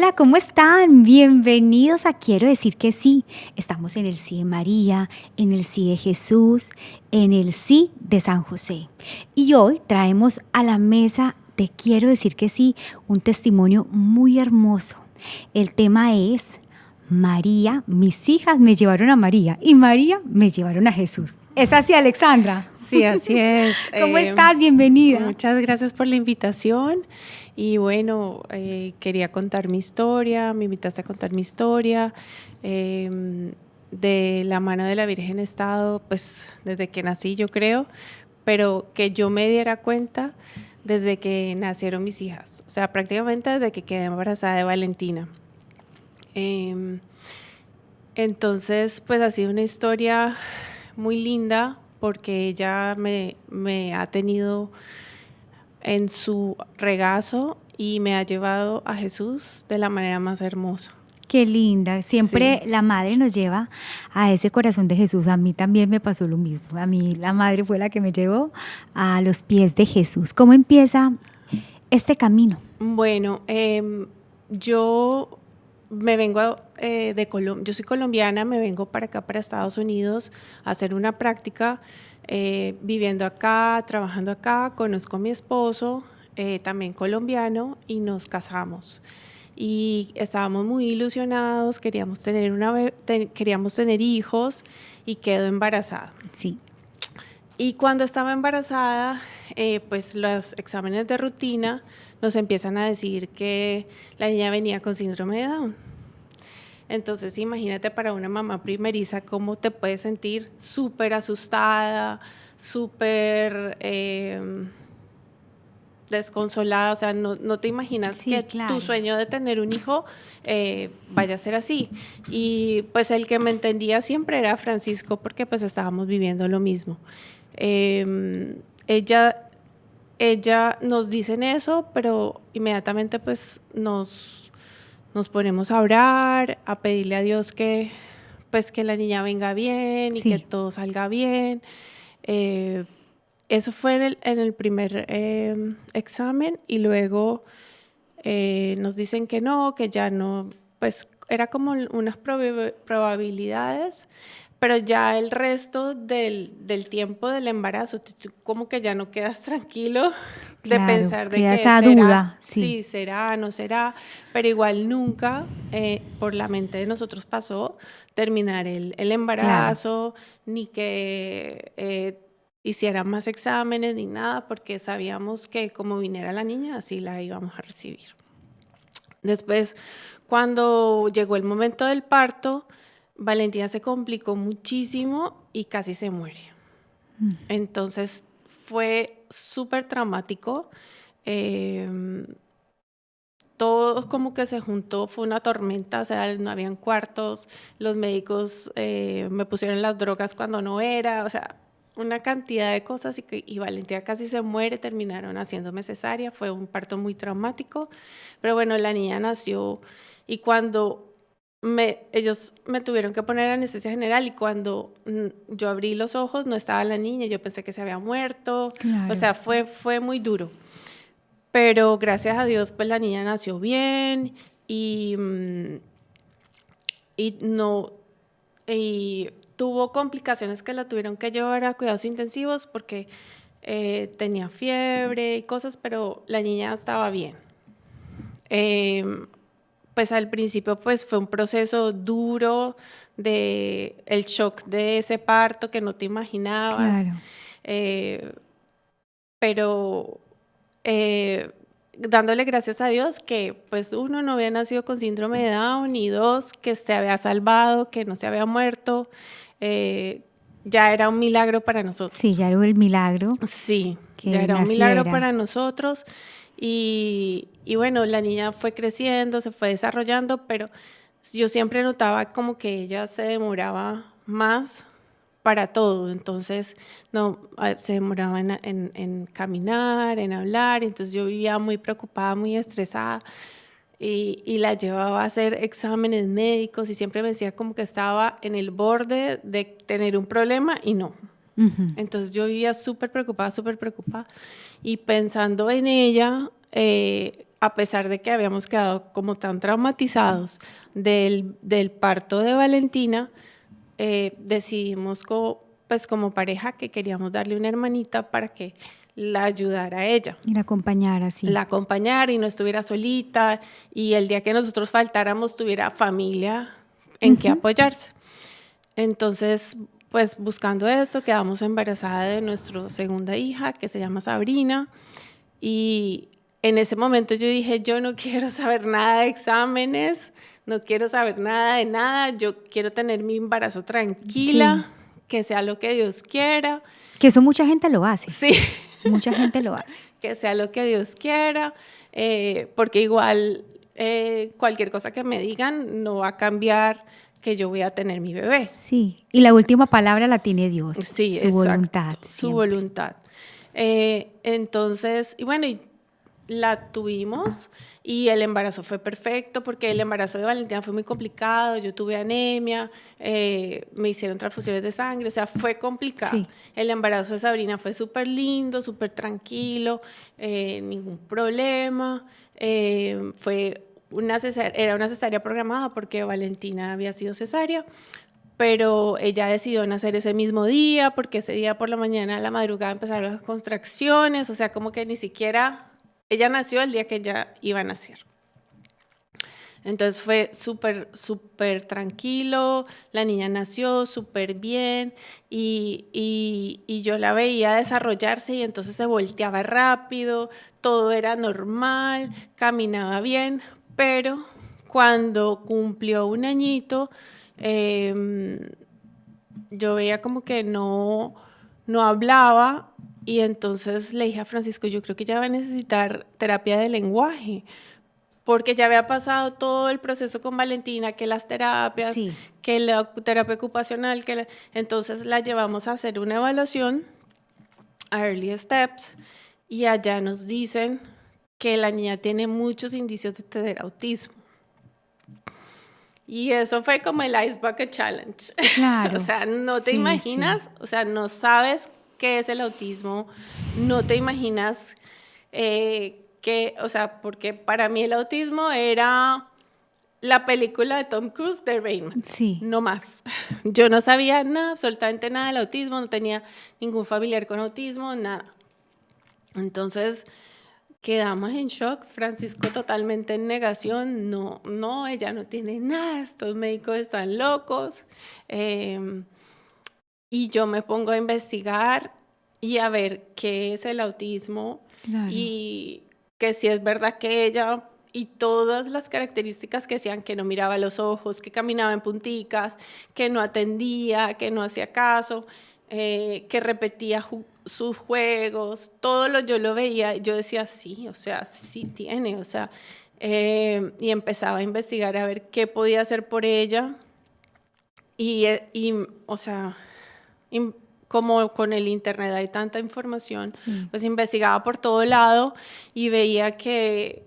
Hola, ¿cómo están? Bienvenidos a Quiero decir que sí. Estamos en el sí de María, en el sí de Jesús, en el sí de San José. Y hoy traemos a la mesa de Quiero decir que sí un testimonio muy hermoso. El tema es María, mis hijas me llevaron a María y María me llevaron a Jesús. ¿Es así, Alexandra? Sí, así es. ¿Cómo estás? Bienvenida. Muchas gracias por la invitación. Y bueno, quería contar mi historia, me invitaste a contar mi historia. De la mano de la Virgen he estado, pues, desde que nací, yo creo, pero que yo me diera cuenta desde que nacieron mis hijas. O sea, prácticamente desde que quedé embarazada de Valentina. Entonces, pues ha sido una historia muy linda porque ella me ha tenido en su regazo y me ha llevado a Jesús de la manera más hermosa. Qué linda. Siempre Sí. la madre nos lleva a ese corazón de Jesús. A mí también me pasó lo mismo. A mí la madre fue la que me llevó a los pies de Jesús. ¿Cómo empieza este camino? Bueno, yo me vengo de Colombia, yo soy colombiana, me vengo para acá, para Estados Unidos, a hacer una práctica, viviendo acá, trabajando acá, conozco a mi esposo, también colombiano, y nos casamos. Y estábamos muy ilusionados, queríamos tener queríamos tener hijos y quedo embarazada. Sí. Y cuando estaba embarazada, pues los exámenes de rutina nos empiezan a decir que la niña venía con síndrome de Down. Entonces, imagínate para una mamá primeriza cómo te puedes sentir súper asustada, súper desconsolada, o sea, no te imaginas Sí, que claro. tu sueño de tener un hijo vaya a ser así. Y pues el que me entendía siempre era Francisco, porque pues estábamos viviendo lo mismo. Ella nos dicen eso, pero inmediatamente pues nos ponemos a orar, a pedirle a Dios que pues que la niña venga bien y que Sí. todo salga bien. Eso fue en el primer examen, y luego nos dicen que no, que ya no, pues era como unas probabilidades, pero ya el resto del tiempo del embarazo, tú como que ya no quedas tranquilo de Claro, pensar de queda que esa duda, será, sí. sí, será, no será, pero igual nunca por la mente de nosotros pasó terminar el Claro. embarazo, ni que hiciera más exámenes ni nada, porque sabíamos que como viniera la niña, así la íbamos a recibir. Después, cuando llegó el momento del parto, Valentina se complicó muchísimo y casi se muere. Entonces fue súper traumático. Todo como que se juntó, fue una tormenta, o sea, no habían cuartos, los médicos me pusieron las drogas cuando no era, o sea, una cantidad de cosas, y Valentina casi se muere, terminaron haciéndome cesárea, fue un parto muy traumático, pero bueno, la niña nació, y cuando ellos me tuvieron que poner anestesia general, y cuando yo abrí los ojos no estaba la niña, yo pensé que se había muerto, Claro. o sea, fue muy duro. Pero gracias a Dios, pues la niña nació bien y no, y tuvo complicaciones que la tuvieron que llevar a cuidados intensivos porque tenía fiebre y cosas, pero la niña estaba bien. Pues al principio pues fue un proceso duro de el shock de ese parto que no te imaginabas. Claro. Pero dándole gracias a Dios que pues uno no había nacido con síndrome de Down, y dos, que se había salvado, que no se había muerto, ya era un milagro para nosotros. Sí, ya era el milagro Sí, que ya era un milagro naciera. para nosotros, y bueno, la niña fue creciendo, se fue desarrollando, pero yo siempre notaba como que ella se demoraba más para todo, entonces no, se demoraba en caminar, en hablar, entonces yo vivía muy preocupada, muy estresada, y la llevaba a hacer exámenes médicos y siempre me decía como que estaba en el borde de tener un problema y no. Entonces yo vivía súper preocupada, y pensando en ella, a pesar de que habíamos quedado como tan traumatizados del parto de Valentina, decidimos pues como pareja que queríamos darle una hermanita para que la ayudara a ella. Y la acompañar así. La acompañara y no estuviera solita, y el día que nosotros faltáramos tuviera familia en que apoyarse. Entonces, pues buscando eso, quedamos embarazada de nuestra segunda hija, que se llama Sabrina, y en ese momento yo dije, yo no quiero saber nada de exámenes, no quiero saber nada de nada, yo quiero tener mi embarazo tranquila, que sea lo que Dios quiera. Que eso mucha gente lo hace. Sí. Mucha gente lo hace. Que sea lo que Dios quiera, porque igual cualquier cosa que me digan no va a cambiar que yo voy a tener mi bebé. Sí, y la última palabra la tiene Dios. Sí, su exacto, voluntad. su voluntad. Entonces, y bueno, y la tuvimos y el embarazo fue perfecto porque el embarazo de Valentina fue muy complicado, yo tuve anemia, me hicieron transfusiones de sangre, o sea, fue complicado. Sí. El embarazo de Sabrina fue súper lindo, súper tranquilo, ningún problema, era una cesárea programada porque Valentina había sido cesárea, pero ella decidió nacer ese mismo día porque ese día por la mañana, a la madrugada empezaron las contracciones, o sea, como que ni siquiera... Ella nació el día que ella iba a nacer. Entonces fue súper, súper tranquilo, la niña nació súper bien y yo la veía desarrollarse y entonces se volteaba rápido, todo era normal, caminaba bien, pero cuando cumplió un añito, yo veía como que no hablaba. Y entonces le dije a Francisco, yo creo que ella va a necesitar terapia de lenguaje, porque ya había pasado todo el proceso con Valentina, que las terapias, que la terapia ocupacional, entonces la llevamos a hacer una evaluación a Early Steps y allá nos dicen que la niña tiene muchos indicios de tener autismo. Y eso fue como el Ice Bucket Challenge. Claro. O sea, no te imaginas, o sea, no sabes qué es el autismo, no te imaginas o sea, porque para mí el autismo era la película de Tom Cruise de Rain Man, no más. Yo no sabía nada, absolutamente nada del autismo, no tenía ningún familiar con autismo, nada. Entonces quedamos en shock, Francisco totalmente en negación, no, ella no tiene nada, estos médicos están locos. Y yo me pongo a investigar y a ver qué es el autismo y que si es verdad que ella y todas las características que decían que no miraba a los ojos, que caminaba en punticas, que no atendía, que no hacía caso, que repetía sus juegos, yo lo veía, yo decía sí, o sea, sí tiene, o sea, y empezaba a investigar a ver qué podía hacer por ella y o sea... como con el internet hay tanta información, pues investigaba por todo lado y veía que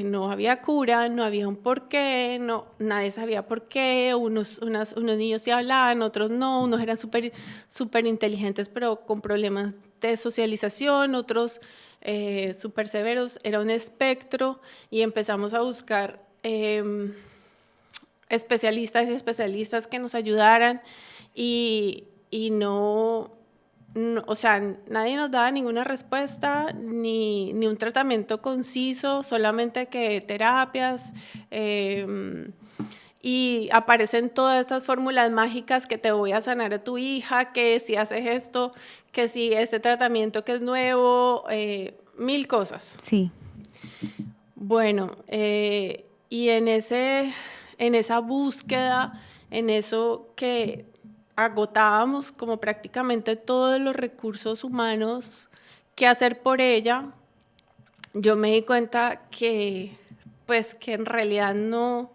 no había cura, no había un porqué, nadie sabía por qué, unos niños sí hablaban, otros no, unos eran súper inteligentes pero con problemas de socialización, otros súper severos, era un espectro y empezamos a buscar especialistas y especialistas que nos ayudaran y no, o sea, nadie nos daba ninguna respuesta, ni un tratamiento conciso, solamente que terapias, y aparecen todas estas fórmulas mágicas que te voy a sanar a tu hija, que si haces esto, que si este tratamiento que es nuevo, 1000 cosas. Sí. Bueno, y en esa búsqueda, en eso que agotábamos como prácticamente todos los recursos humanos que hacer por ella, yo me di cuenta que pues que en realidad no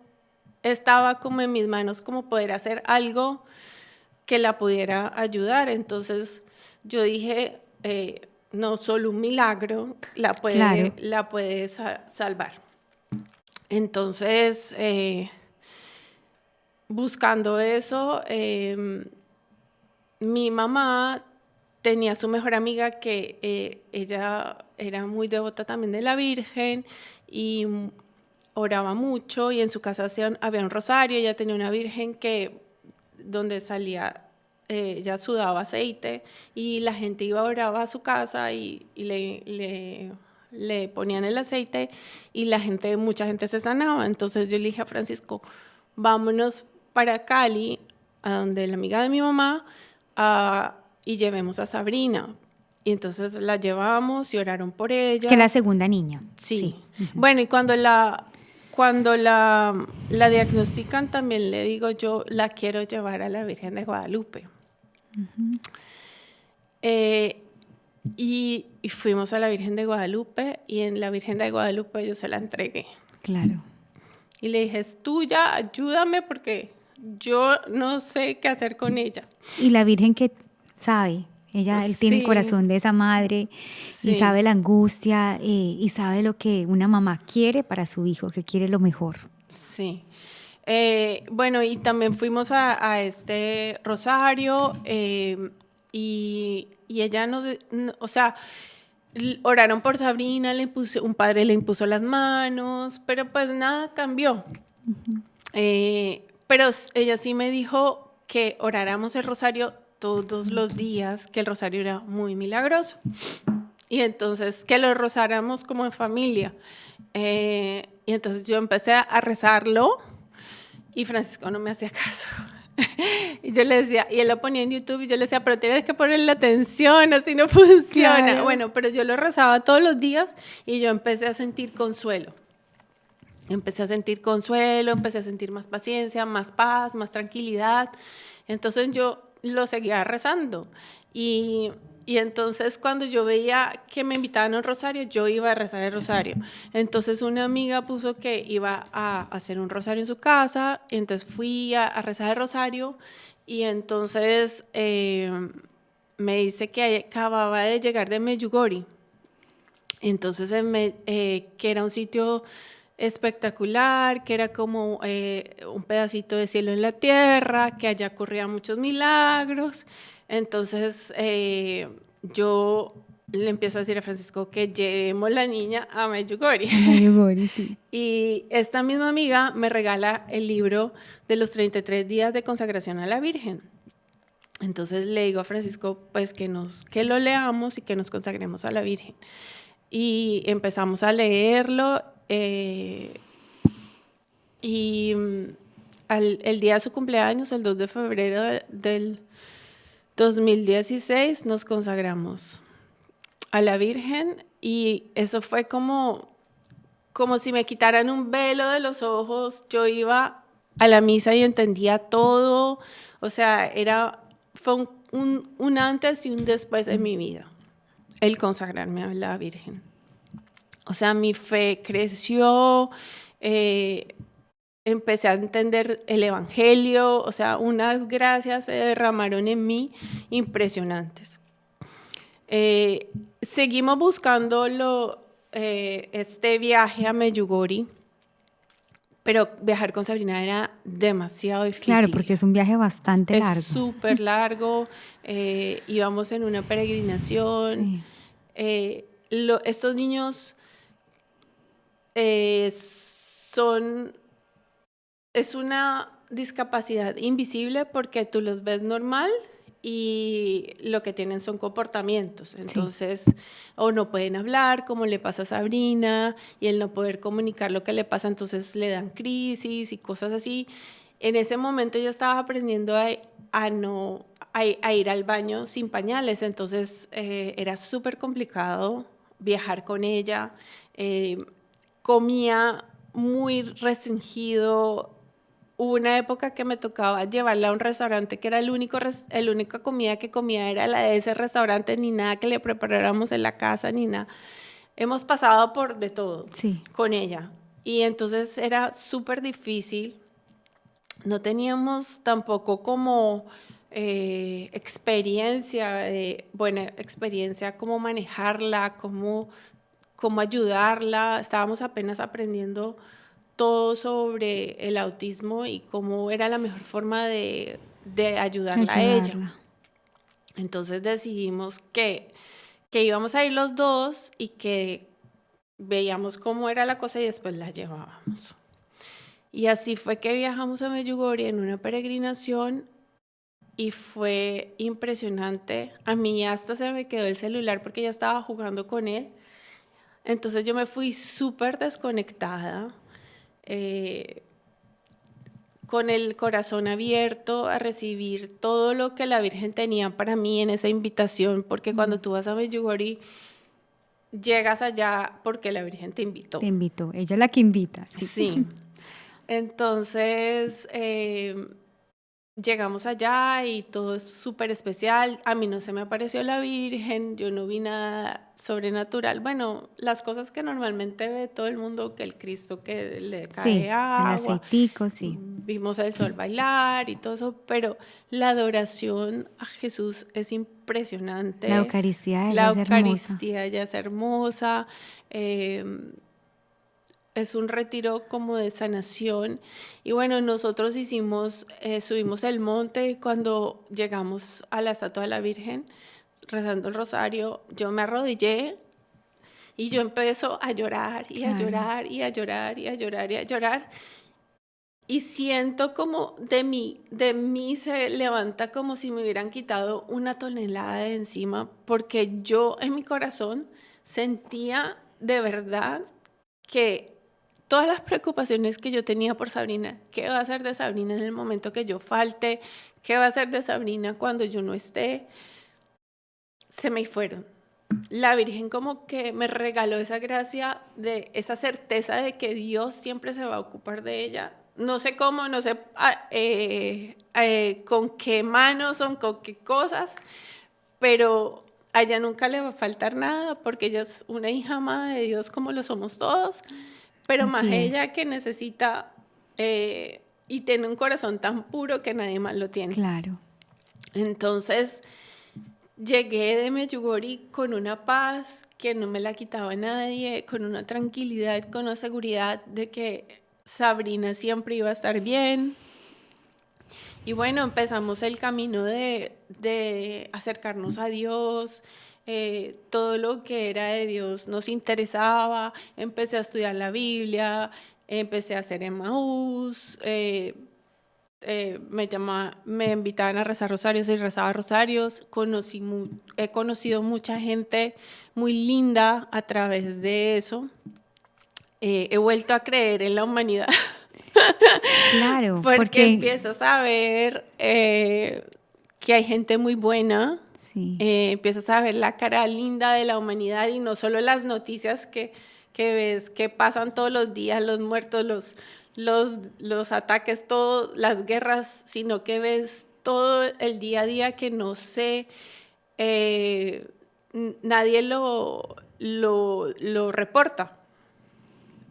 estaba como en mis manos como poder hacer algo que la pudiera ayudar. Entonces yo dije, no solo un milagro la puede salvar. Entonces, buscando eso, mi mamá tenía su mejor amiga que ella era muy devota también de la Virgen y oraba mucho, y en su casa había un rosario. Ella tenía una Virgen que donde salía, ella sudaba aceite y la gente iba, oraba a su casa y le ponían el aceite y mucha gente se sanaba. Entonces yo le dije a Francisco, vámonos para Cali, a donde la amiga de mi mamá, y llevemos a Sabrina. Y entonces la llevamos y oraron por ella. Que es la segunda niña. Sí. Sí. Bueno, y cuando la diagnostican, también le digo, yo la quiero llevar a la Virgen de Guadalupe. Y fuimos a la Virgen de Guadalupe, y en la Virgen de Guadalupe yo se la entregué. Claro. Y le dije, es tuya, ayúdame porque yo no sé qué hacer con ella. Y la Virgen que sabe, él tiene el corazón de esa madre, Sí. y sabe la angustia, y sabe lo que una mamá quiere para su hijo, que quiere lo mejor. Sí. Bueno, y también fuimos a este rosario, y ella o sea, oraron por Sabrina, un padre le impuso las manos, pero pues nada cambió. Pero ella sí me dijo que oráramos el rosario todos los días, que el rosario era muy milagroso. Y entonces que lo rezáramos como en familia. Y entonces yo empecé a rezarlo y Francisco no me hacía caso. Y yo le decía, y él lo ponía en YouTube y yo le decía, pero tienes que ponerle atención, así no funciona. Claro. Bueno, pero yo lo rezaba todos los días y yo empecé a sentir consuelo. Empecé a sentir más paciencia, más paz, más tranquilidad. Entonces yo lo seguía rezando. Y entonces cuando yo veía que me invitaban a un rosario, yo iba a rezar el rosario. Entonces una amiga puso que iba a hacer un rosario en su casa, entonces fui a rezar el rosario, y entonces me dice que acababa de llegar de Medjugorje. Entonces que era un sitio espectacular, que era como un pedacito de cielo en la tierra, que allá ocurrían muchos milagros. Entonces yo le empiezo a decir a Francisco que llevemos la niña a Medjugorje. Sí. Y esta misma amiga me regala el libro de los 33 días de consagración a la Virgen. Entonces le digo a Francisco pues que lo leamos y que nos consagremos a la Virgen. Y empezamos a leerlo, y el día de su cumpleaños, el 2 de febrero del 2016, nos consagramos a la Virgen, y eso fue como si me quitaran un velo de los ojos. Yo iba a la misa y entendía todo, o sea, fue un antes y un después en mi vida, el consagrarme a la Virgen. O sea, mi fe creció, empecé a entender el Evangelio, o sea, unas gracias se derramaron en mí impresionantes. Seguimos buscando este viaje a Medjugorje, pero viajar con Sabrina era demasiado difícil. Claro, porque es un viaje bastante largo. Es súper largo, íbamos en una peregrinación. Sí. Estos niños es una discapacidad invisible porque tú los ves normal y lo que tienen son comportamientos. Entonces, sí, o no pueden hablar, como le pasa a Sabrina, y el no poder comunicar lo que le pasa, entonces le dan crisis y cosas así. En ese momento yo estaba aprendiendo a ir al baño sin pañales, entonces era súper complicado viajar con ella. Comía muy restringido. Hubo una época que me tocaba llevarla a un restaurante que era la única comida que comía era la de ese restaurante, ni nada que le preparáramos en la casa, ni nada. Hemos pasado por de todo, sí, con ella. Y entonces era súper difícil. No teníamos tampoco como buena experiencia, cómo manejarla, cómo ayudarla. Estábamos apenas aprendiendo todo sobre el autismo y cómo era la mejor forma de ayudarla a ella. Entonces decidimos que íbamos a ir los dos y que veíamos cómo era la cosa y después la llevábamos. Y así fue que viajamos a Medjugorje en una peregrinación y fue impresionante. A mí hasta se me quedó el celular porque ya estaba jugando con él. Entonces yo me fui súper desconectada, eh, con el corazón abierto a recibir todo lo que la Virgen tenía para mí en esa invitación, porque cuando tú vas a Medjugorje, llegas allá porque la Virgen te invitó. Te invito, ella es la que invita. Sí. Sí. Entonces, llegamos allá y todo es súper especial. A mí no se me apareció la Virgen, yo no vi nada sobrenatural. Bueno, las cosas que normalmente ve todo el mundo, que el Cristo que le cae Sí, el agua, aceitico, sí. vimos el sol bailar y todo eso, pero la adoración a Jesús es impresionante. La Eucaristía de La ella es hermosa. Eucaristía ya es hermosa. Es un retiro como de sanación. Y bueno, nosotros subimos el monte y cuando llegamos a la estatua de la Virgen, rezando el rosario, yo me arrodillé y yo empiezo a llorar y a Claro. llorar y a llorar y a llorar y a llorar. Y siento como de mí se levanta como si me hubieran quitado una tonelada de encima, porque yo en mi corazón sentía de verdad que todas las preocupaciones que yo tenía por Sabrina, ¿qué va a hacer de Sabrina en el momento que yo falte? ¿Qué va a hacer de Sabrina cuando yo no esté? Se me fueron. La Virgen como que me regaló esa gracia, de esa certeza de que Dios siempre se va a ocupar de ella. No sé cómo, no sé con qué manos o con qué cosas, pero a ella nunca le va a faltar nada porque ella es una hija amada de Dios como lo somos todos. Pero más Así es. ella que necesita y tiene un corazón tan puro que nadie más lo tiene. Claro. Entonces llegué de Medjugorje con una paz que no me la quitaba nadie, con una tranquilidad, con una seguridad de que Sabrina siempre iba a estar bien. Y bueno, empezamos el camino de acercarnos a Dios. Todo lo que era de Dios nos interesaba. Empecé a estudiar Biblia, empecé a hacer Emmaús, me invitaban a rezar rosarios y rezaba rosarios. He conocido mucha gente muy linda a través de eso. He vuelto a creer en la humanidad. Claro, Porque empiezas a ver que hay gente muy buena, sí. Empiezas a ver la cara linda de la humanidad y no solo las noticias que ves que pasan todos los días, los muertos, los ataques, las guerras, sino que ves todo el día a día que no sé, nadie lo reporta.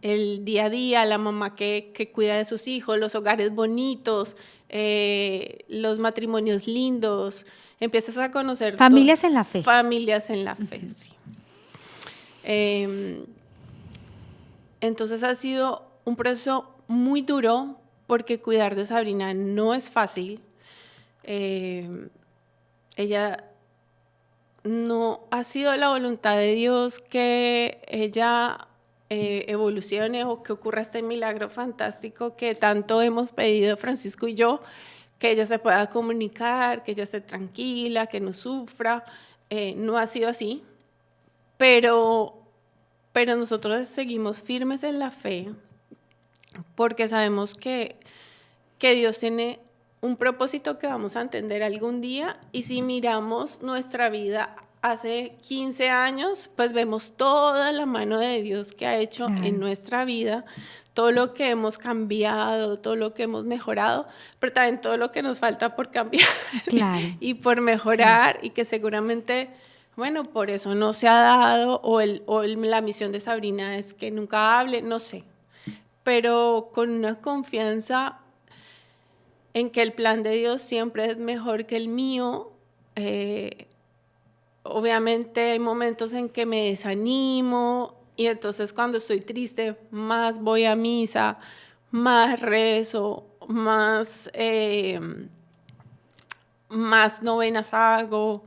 El día a día, la mamá que cuida de sus hijos, los hogares bonitos, los matrimonios lindos, empiezas a conocer familias en la fe. Familias en la fe, sí. Entonces ha sido un proceso muy duro porque cuidar de Sabrina no es fácil. Ella no ha sido la voluntad de Dios que ella evolucione o que ocurra este milagro fantástico que tanto hemos pedido Francisco y yo, que ella se pueda comunicar, que ella esté tranquila, que no sufra. No ha sido así, pero nosotros seguimos firmes en la fe porque sabemos que Dios tiene un propósito que vamos a entender algún día, y si miramos nuestra vida hace 15 años, pues vemos toda la mano de Dios que ha hecho en nuestra vida, todo lo que hemos cambiado, todo lo que hemos mejorado, pero también todo lo que nos falta por cambiar y por mejorar, sí. Y que seguramente, bueno, por eso no se ha dado, la misión de Sabrina es que nunca hable, no sé, pero con una confianza en que el plan de Dios siempre es mejor que el mío. Obviamente hay momentos en que me desanimo y entonces cuando estoy triste más voy a misa, más rezo, más novenas hago,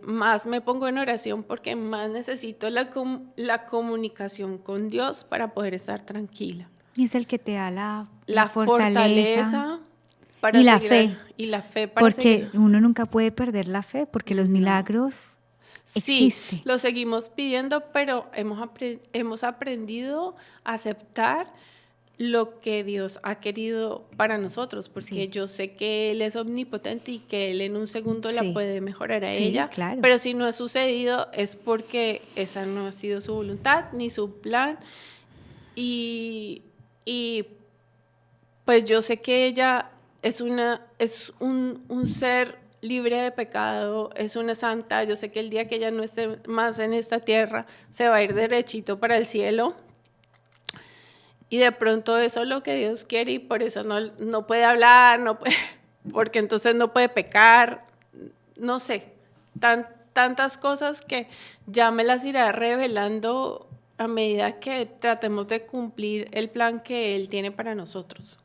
más me pongo en oración porque más necesito la comunicación con Dios para poder estar tranquila. Y es el que te da la La fortaleza fortaleza y para la seguir fe, y la fe para seguir. porque uno nunca puede perder la fe, porque los No. milagros Sí, existen. lo seguimos pidiendo, pero hemos aprendido a aceptar lo que Dios ha querido para nosotros, porque Sí, yo sé que Él es omnipotente y que Él en un segundo la sí, puede mejorar a sí, ella, claro. pero si no ha sucedido es porque esa no ha sido su voluntad ni su plan y, y pues yo sé que ella es un ser libre de pecado, es una santa. Yo sé que el día que ella no esté más en esta tierra, se va a ir derechito para el cielo. Y de pronto eso es lo que Dios quiere y por eso no puede hablar, no puede, porque entonces no puede pecar. No sé, tantas cosas que ya me las irá revelando a medida que tratemos de cumplir el plan que Él tiene para nosotros,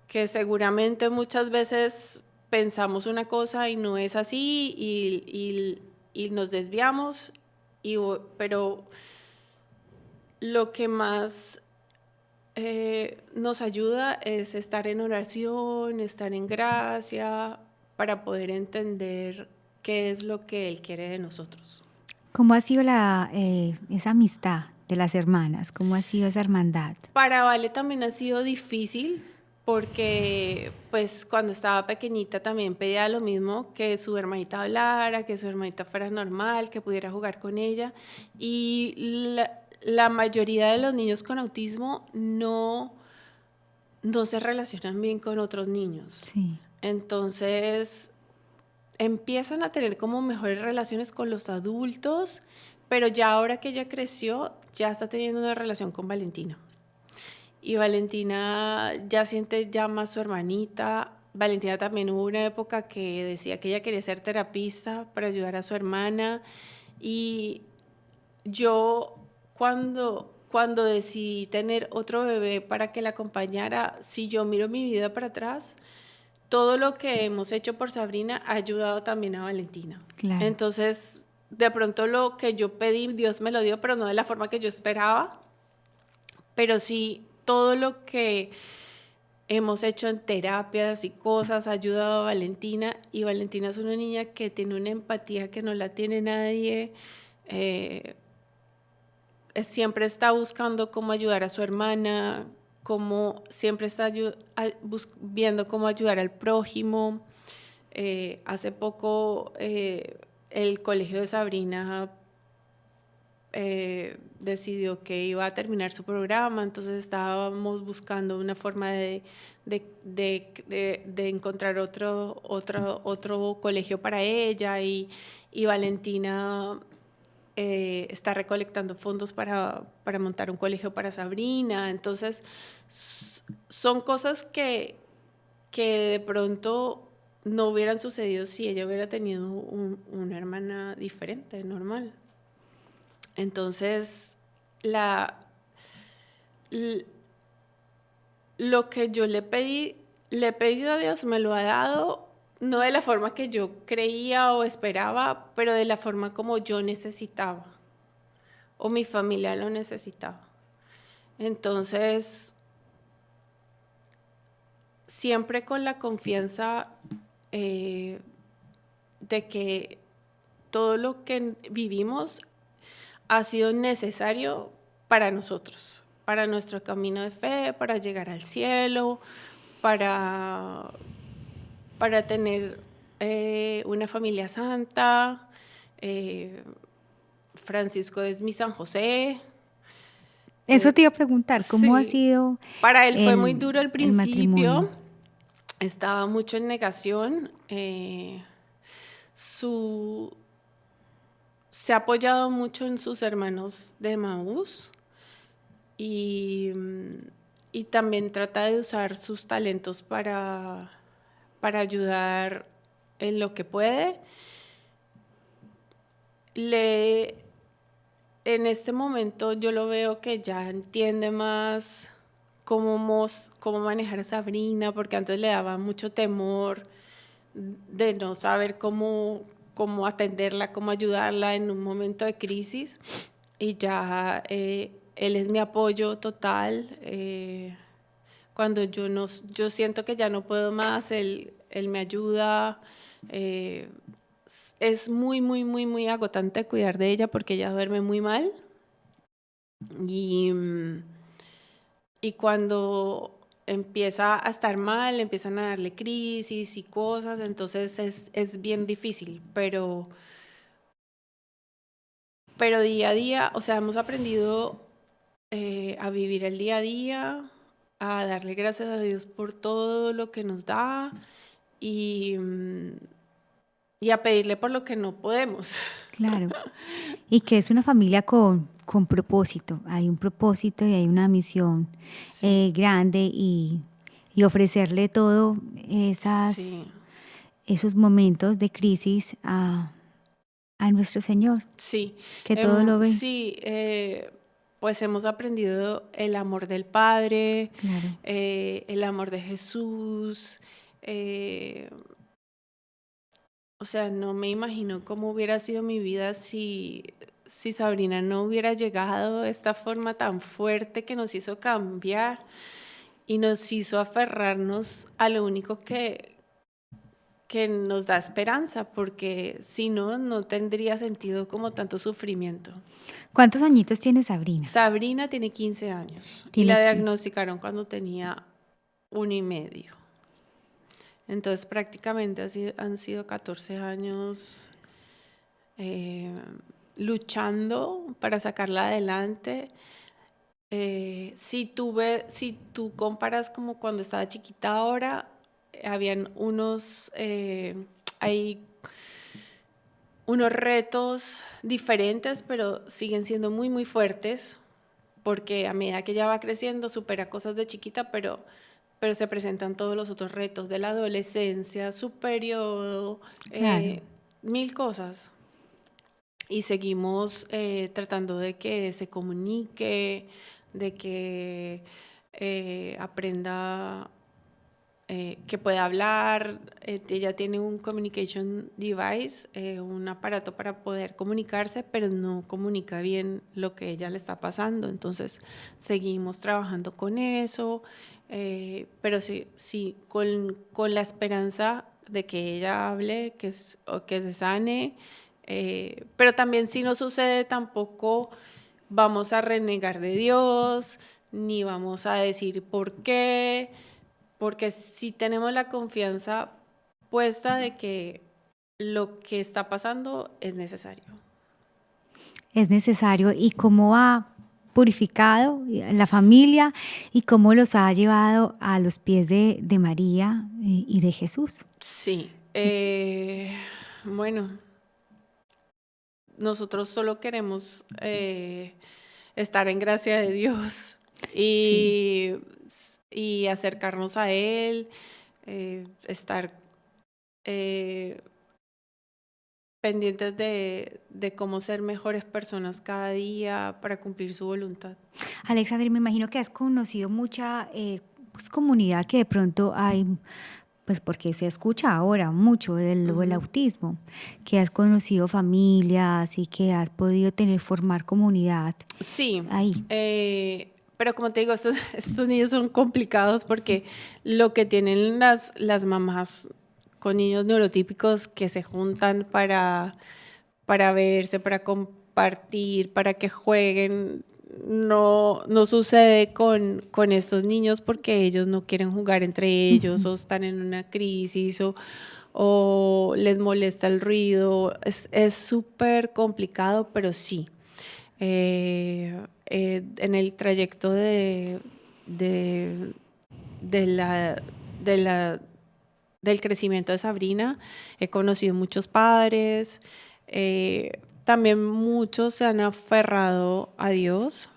que seguramente muchas veces pensamos una cosa y no es así y nos desviamos, pero lo que más nos ayuda es estar en oración, estar en gracia, para poder entender qué es lo que Él quiere de nosotros. ¿Cómo ha sido esa amistad de las hermanas? ¿Cómo ha sido esa hermandad? Para Vale también ha sido difícil porque pues cuando estaba pequeñita también pedía lo mismo, que su hermanita hablara, que su hermanita fuera normal, que pudiera jugar con ella. Y la mayoría de los niños con autismo no se relacionan bien con otros niños. Sí, Entonces empiezan a tener como mejores relaciones con los adultos, pero ya ahora que ella creció, ya está teniendo una relación con Valentina. Y Valentina ya siente ya más su hermanita. Valentina también hubo una época que decía que ella quería ser terapista para ayudar a su hermana. Y yo cuando decidí tener otro bebé para que la acompañara, si yo miro mi vida para atrás, todo lo que hemos hecho por Sabrina ha ayudado también a Valentina. claro. Entonces, de pronto lo que yo pedí, Dios me lo dio, pero no de la forma que yo esperaba. Pero sí, todo lo que hemos hecho en terapias y cosas ha ayudado a Valentina. Y Valentina es una niña que tiene una empatía que no la tiene nadie. Eh, siempre está buscando cómo ayudar a su hermana, siempre está viendo cómo ayudar al prójimo. Hace poco el colegio de Sabrina decidió que iba a terminar su programa, entonces estábamos buscando una forma de encontrar otro colegio para ella y Valentina está recolectando fondos para montar un colegio para Sabrina. Entonces son cosas que de pronto no hubieran sucedido si ella hubiera tenido una hermana diferente, normal. Entonces, lo que yo le he pedido a Dios, me lo ha dado, no de la forma que yo creía o esperaba, pero de la forma como yo necesitaba, o mi familia lo necesitaba. Entonces, siempre con la confianza de que todo lo que vivimos ha sido necesario para nosotros, para nuestro camino de fe, para llegar al cielo, para tener una familia santa. Francisco es mi San José. Eso te iba a preguntar, ¿cómo ha Sí, sido para él fue muy duro al el principio, matrimonio? estaba mucho en negación. Se ha apoyado mucho en sus hermanos de Emaús y, y también trata de usar sus talentos para ayudar en lo que puede. En este momento yo lo veo que ya entiende más cómo manejar a Sabrina, porque antes le daba mucho temor de no saber cómo cómo atenderla, cómo ayudarla en un momento de crisis. Y ya él es mi apoyo total. Cuando yo siento que ya no puedo más, él me ayuda. eh, es muy, muy, muy, muy agotante cuidar de ella porque ella duerme muy mal. Y, y cuando empieza a estar mal, empiezan a darle crisis y cosas, entonces es bien difícil, pero día a día, o sea, hemos aprendido a vivir el día a día, a darle gracias a Dios por todo lo que nos da y, y a pedirle por lo que no podemos. Claro. Y que es una familia con propósito. Hay un propósito y hay una misión Sí, grande y ofrecerle todo sí, esos momentos de crisis a nuestro Señor, sí. que todo lo ve. Sí, pues hemos aprendido el amor del Padre, Claro. el amor de Jesús. eh, O sea, no me imagino cómo hubiera sido mi vida si Sabrina no hubiera llegado de esta forma tan fuerte que nos hizo cambiar y nos hizo aferrarnos a lo único que nos da esperanza, porque si no, no tendría sentido como tanto sufrimiento. ¿Cuántos añitos tiene Sabrina? Sabrina tiene 15 años y Tiene la que, diagnosticaron cuando tenía 1 y medio. Entonces prácticamente han sido 14 años eh, luchando para sacarla adelante. Si tú comparas como cuando estaba chiquita ahora, habían hay unos retos diferentes, pero siguen siendo muy, muy fuertes, porque a medida que ella va creciendo, supera cosas de chiquita, pero se presentan todos los otros retos de la adolescencia, su periodo, claro. mil cosas. Y seguimos tratando de que se comunique, de que aprenda, que pueda hablar. Ella tiene un communication device, un aparato para poder comunicarse, pero no comunica bien lo que ella le está pasando. Entonces seguimos trabajando con eso, pero sí, sí con la esperanza de que ella hable, o que se sane. Pero también si no sucede, tampoco vamos a renegar de Dios, ni vamos a decir por qué, porque si tenemos la confianza puesta de que lo que está pasando es necesario. Es necesario y cómo ha purificado la familia y cómo los ha llevado a los pies de María y de Jesús. Sí, bueno, nosotros solo queremos estar en gracia de Dios Sí. y acercarnos a Él, estar eh, pendientes de cómo ser mejores personas cada día para cumplir su voluntad. Alexander, me imagino que has conocido mucha pues, comunidad que de pronto hay, pues porque se escucha ahora mucho del Ujú. autismo, que has conocido familias y que has podido formar comunidad Sí, ahí. pero como te digo, estos niños son complicados porque lo que tienen las mamás con niños neurotípicos que se juntan para verse, para compartir, para que jueguen, no sucede con estos niños porque ellos no quieren jugar entre ellos o están en una crisis o les molesta el ruido. Es súper complicado, pero sí. En el trayecto de, de la, de la, del crecimiento de Sabrina, he conocido muchos padres, también muchos se han aferrado a Dios,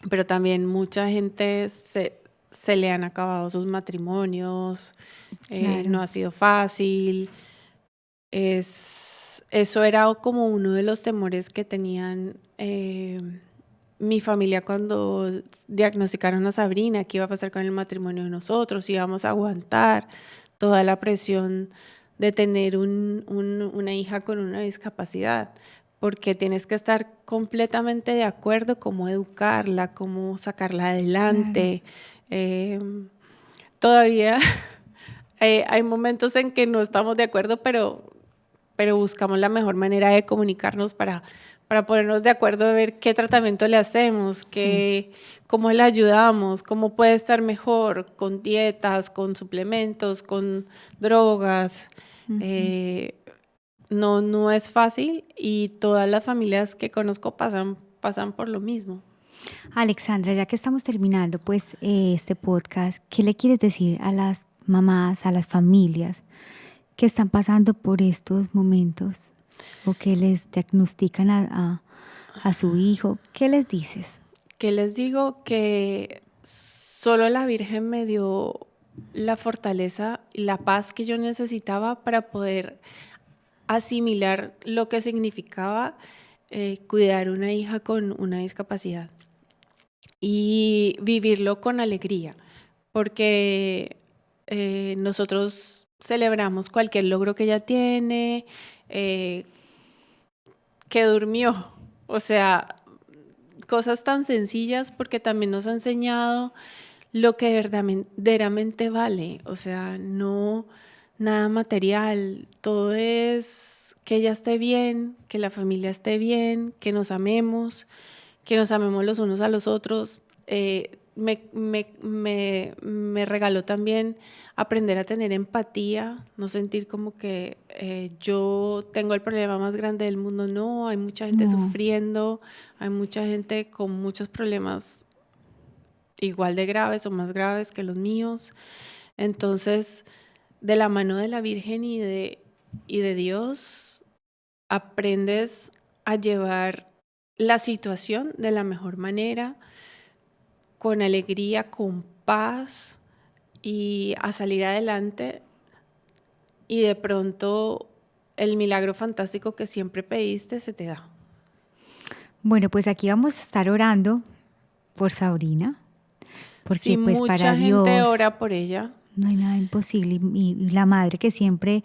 pero también mucha gente se le han acabado sus matrimonios, no Claro. ha sido fácil. Eso era como uno de los temores que tenían mi familia cuando diagnosticaron a Sabrina, qué iba a pasar con el matrimonio de nosotros, si íbamos a aguantar toda la presión de tener una hija con una discapacidad, porque tienes que estar completamente de acuerdo cómo educarla, cómo sacarla adelante. Todavía hay momentos en que no estamos de acuerdo, pero buscamos la mejor manera de comunicarnos para ponernos de acuerdo de ver qué tratamiento le hacemos, cómo le ayudamos, cómo puede estar mejor con dietas, con suplementos, con drogas. No es fácil y todas las familias que conozco pasan por lo mismo. Alexandra, ya que estamos terminando pues este podcast, ¿qué le quieres decir a las mamás, a las familias que están pasando por estos momentos o que les diagnostican a su hijo? ¿Qué les dices? Que les digo que solo la Virgen me dio la fortaleza y la paz que yo necesitaba para poder asimilar lo que significaba cuidar una hija con una discapacidad y vivirlo con alegría, porque nosotros celebramos cualquier logro que ella tiene, que durmió, o sea, cosas tan sencillas, porque también nos ha enseñado lo que verdaderamente vale, o sea, no nada material, todo es que ella esté bien, que la familia esté bien, que nos amemos los unos a los otros. Me regaló también aprender a tener empatía, no sentir como que yo tengo el problema más grande del mundo. No, hay mucha gente sufriendo, hay mucha gente con muchos problemas igual de graves o más graves que los míos. Entonces, de la mano de la Virgen y de Dios, aprendes a llevar la situación de la mejor manera, con alegría, con paz, y a salir adelante, y de pronto el milagro fantástico que siempre pediste se te da. Bueno, pues aquí vamos a estar orando por Sabrina, porque sí, pues mucha para gente Dios ora por ella. No hay nada imposible, y la madre que siempre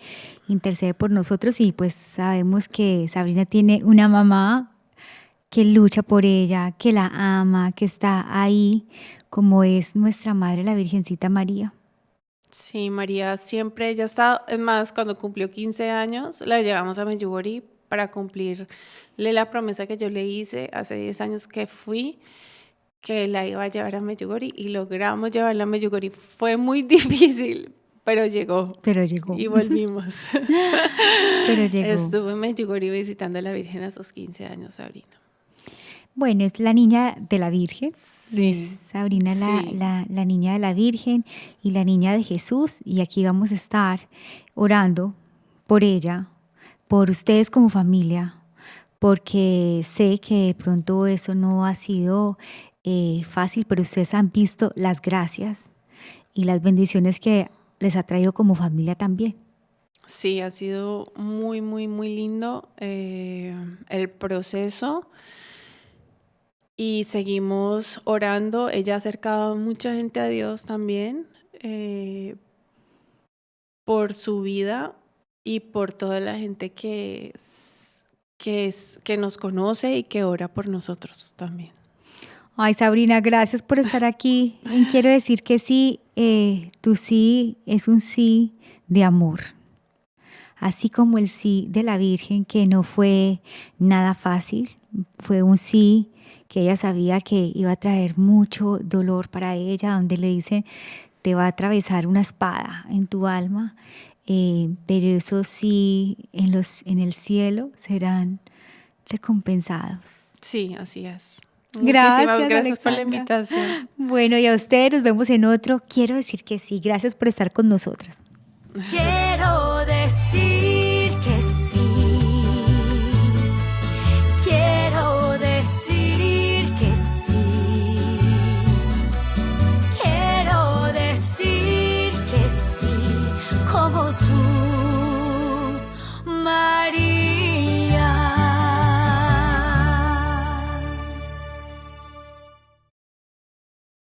intercede por nosotros, y pues sabemos que Sabrina tiene una mamá que lucha por ella, que la ama, que está ahí, como es nuestra madre, la Virgencita María. Sí, María siempre, ella está, es más, cuando cumplió 15 años, la llevamos a Medjugorje para cumplirle la promesa que yo le hice hace 10 años que fui, que la iba a llevar a Medjugorje, y logramos llevarla a Medjugorje. Fue muy difícil, pero llegó. Pero llegó. Y volvimos. Pero llegó. Estuve en Medjugorje visitando a la Virgen a sus 15 años, Sabrina. Bueno, es la niña de la Virgen. Sí. Es Sabrina sí. la niña de la Virgen y la niña de Jesús. Y aquí vamos a estar orando por ella, por ustedes como familia, porque sé que de pronto eso no ha sido fácil, pero ustedes han visto las gracias y las bendiciones que les ha traído como familia también. Sí, ha sido muy, muy, muy lindo el proceso, y seguimos orando. Ella ha acercado a mucha gente a Dios también por su vida y por toda la gente que nos conoce y que ora por nosotros también. Ay, Sabrina, gracias por estar aquí. Quiero decir que sí, tu sí es un sí de amor. Así como el sí de la Virgen, que no fue nada fácil, fue un sí que ella sabía que iba a traer mucho dolor para ella, donde le dice, te va a atravesar una espada en tu alma, pero eso sí, en el cielo serán recompensados. Sí, así es. Gracias, Gracias por la invitación. Bueno, y a ustedes nos vemos en otro. Quiero decir que sí. Gracias por estar con nosotras. Quiero decir